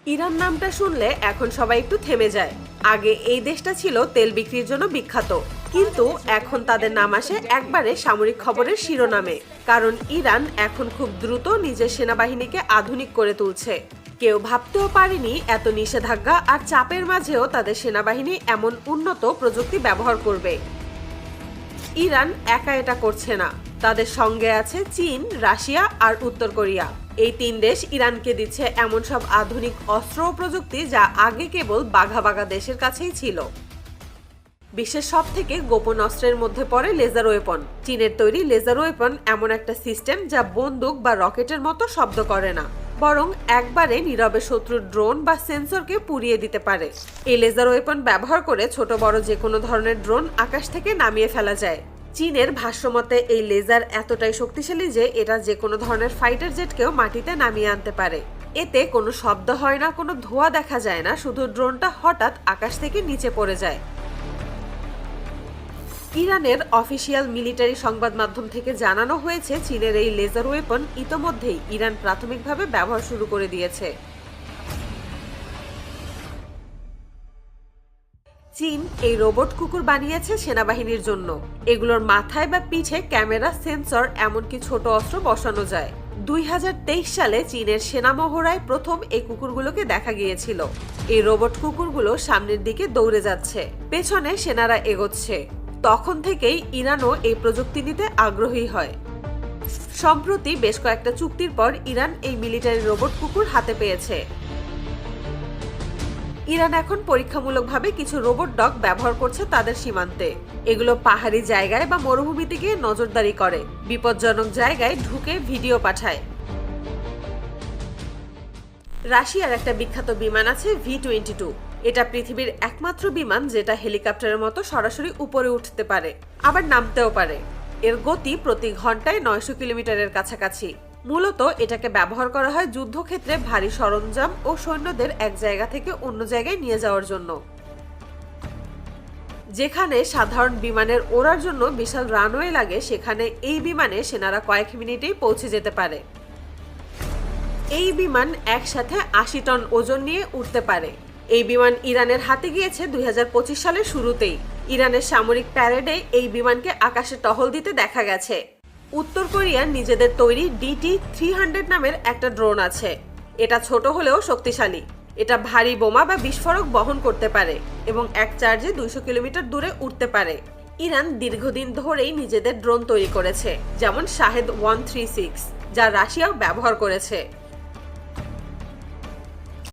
Iran নামটা শুনলে এখন সবাই একটু থেমে যায়। আগে এই দেশটা ছিল তেল বিক্রির জন্য বিখ্যাত, কিন্তু এখন তাদের নাম আসে একবারে সামরিক খবরের শিরোনামে। কারণ ইরান এখন খুব দ্রুত নিজের সেনাবাহিনীকে আধুনিক করে তুলছে। কেউ ভাবতেও পারেনি এত নিষেধাজ্ঞা আর চাপের মাঝেও তাদের সেনাবাহিনী এমন উন্নত প্রযুক্তি ব্যবহার করবে। ইরান একা এটা করছে না, তাদের সঙ্গে আছে চীন, রাশিয়া আর উত্তর কোরিয়া। এই তিন দেশ ইরানকে দিচ্ছে এমন সব আধুনিক অস্ত্র ও প্রযুক্তি যা আগে কেবল বাঘা বাঘা দেশের কাছেই ছিল। বিশ্বের সব থেকে গোপন অস্ত্রের মধ্যে পড়ে লেজার ওয়েপন। চীনের তৈরি লেজার ওয়েপন এমন একটা সিস্টেম যা বন্দুক বা রকেটের মতো শব্দ করে না, বরং একবারে নীরবে শত্রুর ড্রোন বা সেন্সরকে পুড়িয়ে দিতে পারে। এই লেজার ওয়েপন ব্যবহার করে ছোট বড় যে কোনো ধরনের ড্রোন আকাশ থেকে নামিয়ে ফেলা যায়। চীনের ভাষ্যমতে এই লেজার এতটাই শক্তিশালী যে এটা যে কোনো ধরনের ফাইটার জেটকেও মাটিতে নামিয়ে আনতে পারে। এতে কোনো শব্দ হয় না, কোনো ধোঁয়া দেখা যায় না, শুধু ড্রোনটা হঠাৎ আকাশ থেকে নিচে পড়ে যায়। ইরানের অফিসিয়াল মিলিটারি সংবাদ মাধ্যম থেকে জানানো হয়েছে চীনের এই লেজার ওয়েপন ইতোমধ্যেই ইরান প্রাথমিকভাবে ব্যবহার শুরু করে দিয়েছে। চীন এই রোবট কুকুর বানিয়েছে সেনাবাহিনীর জন্য। এগুলোর মাথায় বা পিঠে ক্যামেরা, সেন্সর, এমনকি ছোট অস্ত্র বসানো যায়। 2023 সালে চীনের সেনা মহড়ায় প্রথম এই কুকুরগুলোকে দেখা গিয়েছিল। এই রোবট কুকুরগুলো সামনের দিকে দৌড়ে যাচ্ছে, পেছনে সেনারা এগোচ্ছে। তখন থেকেই ইরানও এই প্রযুক্তি নিতে আগ্রহী হয়। সম্প্রতি বেশ কয়েকটা চুক্তির পর ইরান এই মিলিটারি রোবট কুকুর হাতে পেয়েছে। ইরান এখন পরীক্ষামূলকভাবে কিছু রোবট ডগ ব্যবহার করছে তাদের সীমান্তে। এগুলো পাহাড়ি জায়গায় বা মরুভূমিতে গিয়ে নজরদারি করে, বিপজ্জনক জায়গায় ঢুকে ভিডিও পাঠায়। রাশিয়ার একটা বিখ্যাত বিমান আছে V-22। এটা পৃথিবীর একমাত্র বিমান যেটা হেলিকপ্টারের মতো সরাসরি উপরে উঠতে পারে, আবার নামতেও পারে। এর গতি প্রতি ঘন্টায় 900 কিলোমিটারের কাছাকাছি। মূলত এটাকে ব্যবহার করা হয় যুদ্ধক্ষেত্রে ভারী সরঞ্জাম ও সৈন্যদের এক জায়গা থেকে অন্য জায়গায় নিয়ে যাওয়ার জন্য। যেখানে সাধারণ বিমানের ওড়ার জন্য বিশাল রানওয়ে লাগে, সেখানে এই বিমানে সেনারা কয়েক মিনিটেই পৌঁছে যেতে পারে। এই বিমান একসাথে 80 টন ওজন নিয়ে উঠতে পারে। এই বিমান ইরানের হাতে গিয়েছে 2025 সালের শুরুতেই। ইরানের সামরিক প্যারেডে এই বিমানকে আকাশে টহল দিতে দেখা গেছে। উত্তর কোরিয়ার নিজেদের তৈরি DT-300 নামের একটা ড্রোন আছে। এটা ছোট হলেও শক্তিশালী। এটা ভারী বোমা বা বিস্ফোরক বহন করতে পারে এবং এক চার্জে 200 কিলোমিটার দূরে উঠতে পারে। ইরান দীর্ঘদিন ধরেই নিজেদের ড্রোন তৈরি করেছে, যেমন শাহেদ 136, যা রাশিয়াও ব্যবহার করেছে।